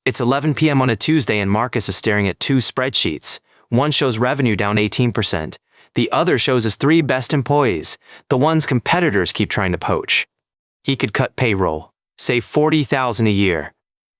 It's 11 p.m. on a Tuesday and Marcus is staring at two spreadsheets. One shows revenue down 18%. The other shows his 3 best employees, the ones competitors keep trying to poach. He could cut payroll, save $40,000 a year.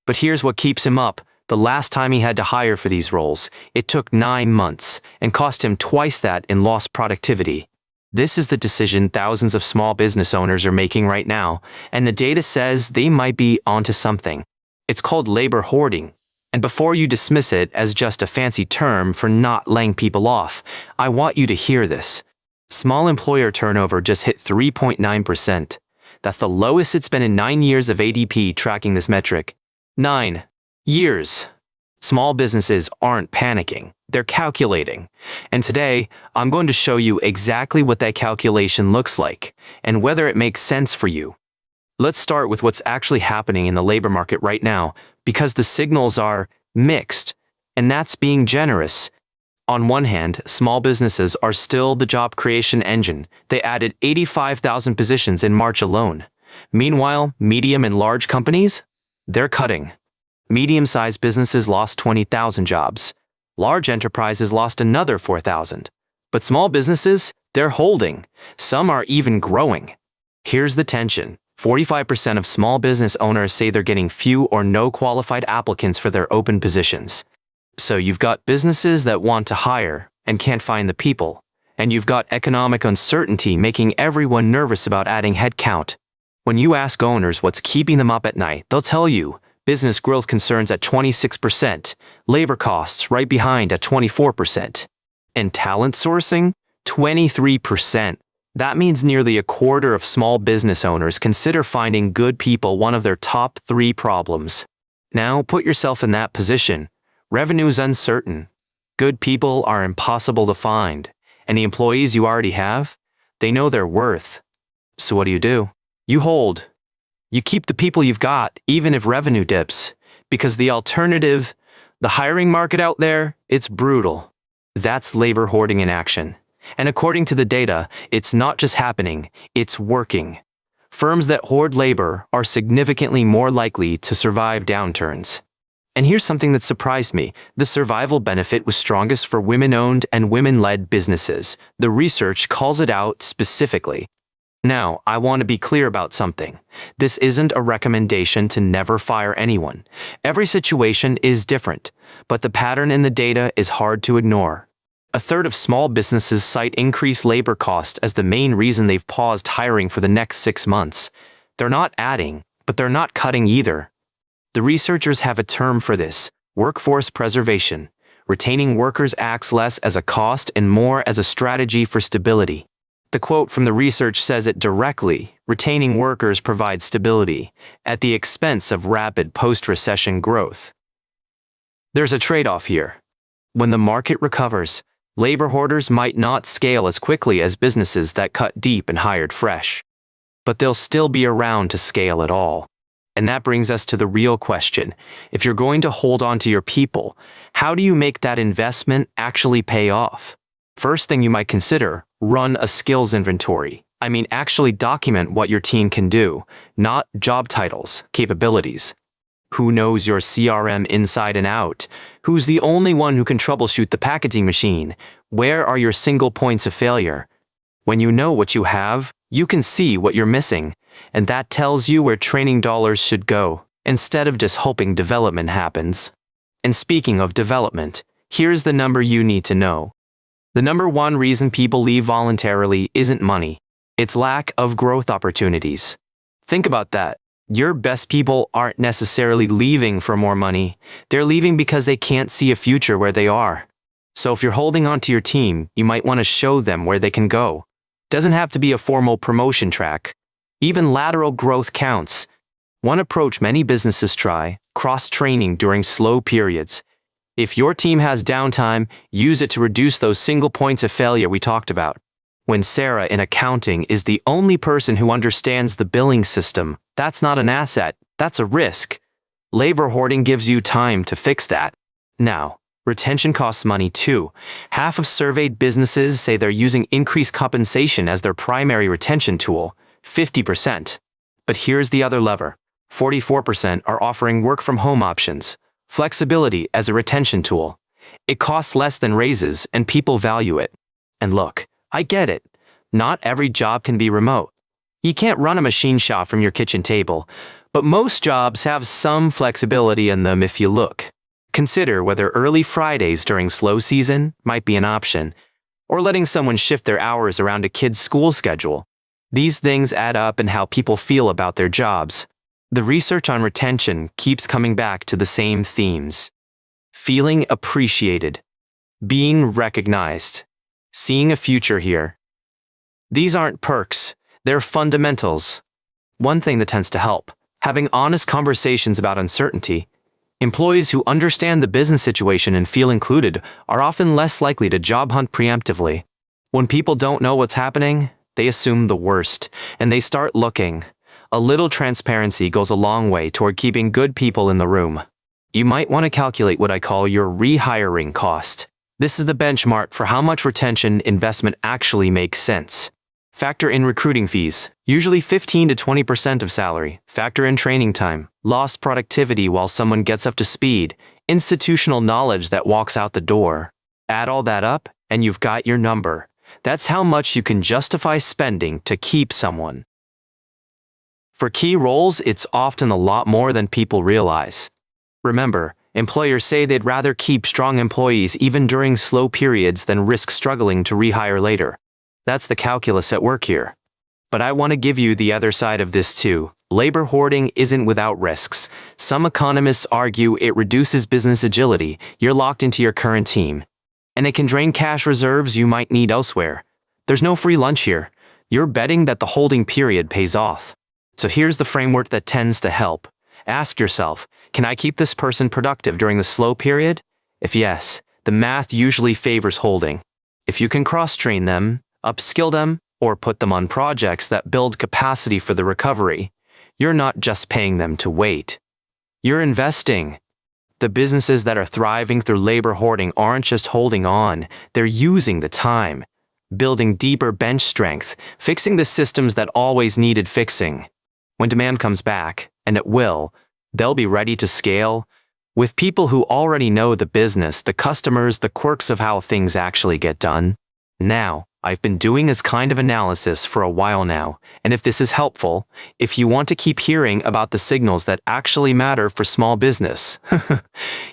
But here's what keeps him up. The last time he had to hire for these roles, it took 9 months and cost him twice that in lost productivity. This is the decision thousands of small business owners are making right now, and the data says they might be onto something. It's called labor hoarding. And before you dismiss it as just a fancy term for not laying people off, I want you to hear this. Small employer turnover just hit 3.9%. That's the lowest it's been in 9 years of ADP tracking this metric. 9 years. Small businesses aren't panicking, they're calculating. And today, I'm going to show you exactly what that calculation looks like and whether it makes sense for you. Let's start with what's actually happening in the labor market right now, because the signals are mixed, and that's being generous. On one hand, small businesses are still the job creation engine. They added 85,000 positions in March alone. Meanwhile, medium and large companies? They're cutting. Medium-sized businesses lost 20,000 jobs. Large enterprises lost another 4,000. But small businesses, they're holding. Some are even growing. Here's the tension. 45% of small business owners say they're getting few or no qualified applicants for their open positions. So you've got businesses that want to hire and can't find the people. And you've got economic uncertainty making everyone nervous about adding headcount. When you ask owners what's keeping them up at night, they'll tell you business growth concerns at 26%, labor costs right behind at 24%, and talent sourcing, 23%. That means nearly a quarter of small business owners consider finding good people one of their top 3 problems. Now put yourself in that position. Revenue's uncertain. Good people are impossible to find. And the employees you already have, they know their worth. So what do? You hold. You keep the people you've got, even if revenue dips. Because the alternative, the hiring market out there, it's brutal. That's labor hoarding in action. And according to the data, it's not just happening, it's working. Firms that hoard labor are significantly more likely to survive downturns. And here's something that surprised me. The survival benefit was strongest for women-owned and women-led businesses. The research calls it out specifically. Now, I want to be clear about something. This isn't a recommendation to never fire anyone. Every situation is different, but the pattern in the data is hard to ignore. A third of small businesses cite increased labor costs as the main reason they've paused hiring for the next 6 months. They're not adding, but they're not cutting either. The researchers have a term for this: workforce preservation. Retaining workers acts less as a cost and more as a strategy for stability. The quote from the research says it directly: retaining workers provides stability at the expense of rapid post-recession growth. There's a trade-off here. When the market recovers, labor hoarders might not scale as quickly as businesses that cut deep and hired fresh. But they'll still be around to scale at all. And that brings us to the real question. If you're going to hold on to your people, how do you make that investment actually pay off? First thing you might consider, run a skills inventory. I mean, actually document what your team can do, not job titles, capabilities. Who knows your CRM inside and out? Who's the only one who can troubleshoot the packaging machine? Where are your single points of failure? When you know what you have, you can see what you're missing, and that tells you where training dollars should go, instead of just hoping development happens. And speaking of development, here's the number you need to know. The number 1 reason people leave voluntarily isn't money. It's lack of growth opportunities. Think about that. Your best people aren't necessarily leaving for more money. They're leaving because they can't see a future where they are. So if you're holding on to your team, you might want to show them where they can go. Doesn't have to be a formal promotion track. Even lateral growth counts. One approach many businesses try: cross-training during slow periods. If your team has downtime, use it to reduce those single points of failure we talked about. When Sarah in accounting is the only person who understands the billing system, that's not an asset, that's a risk. Labor hoarding gives you time to fix that. Now, retention costs money too. Half of surveyed businesses say they're using increased compensation as their primary retention tool, 50%. But here's the other lever. 44% are offering work from home options. Flexibility as a retention tool. It costs less than raises and people value it. And look, I get it. Not every job can be remote. You can't run a machine shop from your kitchen table, but most jobs have some flexibility in them if you look. Consider whether early Fridays during slow season might be an option, or letting someone shift their hours around a kid's school schedule. These things add up in how people feel about their jobs. The research on retention keeps coming back to the same themes. Feeling appreciated, being recognized, seeing a future here. These aren't perks, they're fundamentals. One thing that tends to help, having honest conversations about uncertainty. Employees who understand the business situation and feel included are often less likely to job hunt preemptively. When people don't know what's happening, they assume the worst, and they start looking. A little transparency goes a long way toward keeping good people in the room. You might want to calculate what I call your rehiring cost. This is the benchmark for how much retention investment actually makes sense. Factor in recruiting fees, usually 15 to 20% of salary. Factor in training time, lost productivity while someone gets up to speed, institutional knowledge that walks out the door. Add all that up, and you've got your number. That's how much you can justify spending to keep someone. For key roles, it's often a lot more than people realize. Remember, employers say they'd rather keep strong employees even during slow periods than risk struggling to rehire later. That's the calculus at work here. But I want to give you the other side of this too. Labor hoarding isn't without risks. Some economists argue it reduces business agility. You're locked into your current team. And it can drain cash reserves you might need elsewhere. There's no free lunch here. You're betting that the holding period pays off. So here's the framework that tends to help. Ask yourself, can I keep this person productive during the slow period? If yes, the math usually favors holding. If you can cross-train them, upskill them, or put them on projects that build capacity for the recovery, you're not just paying them to wait. You're investing. The businesses that are thriving through labor hoarding aren't just holding on, they're using the time, building deeper bench strength, fixing the systems that always needed fixing. When demand comes back, and it will, they'll be ready to scale with people who already know the business, the customers, the quirks of how things actually get done. Now, I've been doing this kind of analysis for a while now, and if this is helpful, if you want to keep hearing about the signals that actually matter for small business,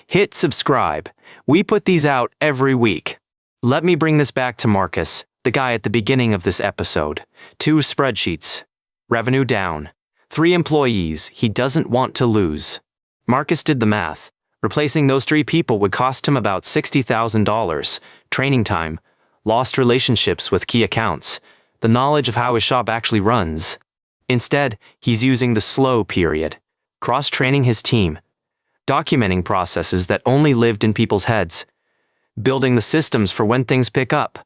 hit subscribe. We put these out every week. Let me bring this back to Marcus, the guy at the beginning of this episode. 2 spreadsheets. Revenue down. 3 employees he doesn't want to lose. Marcus did the math. Replacing those 3 people would cost him about $60,000. Training time. Lost relationships with key accounts, the knowledge of how his shop actually runs. Instead, he's using the slow period, cross-training his team, documenting processes that only lived in people's heads, building the systems for when things pick up.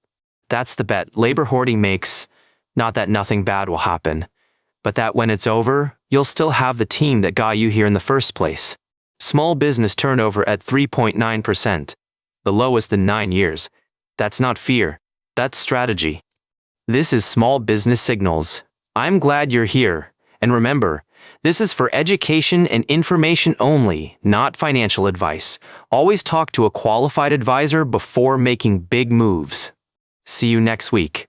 That's the bet labor hoarding makes, not that nothing bad will happen, but that when it's over, you'll still have the team that got you here in the first place. Small business turnover at 3.9%, the lowest in 9 years. That's not fear, that's strategy. This is Small Business Signals. I'm glad you're here. And remember, this is for education and information only, not financial advice. Always talk to a qualified advisor before making big moves. See you next week.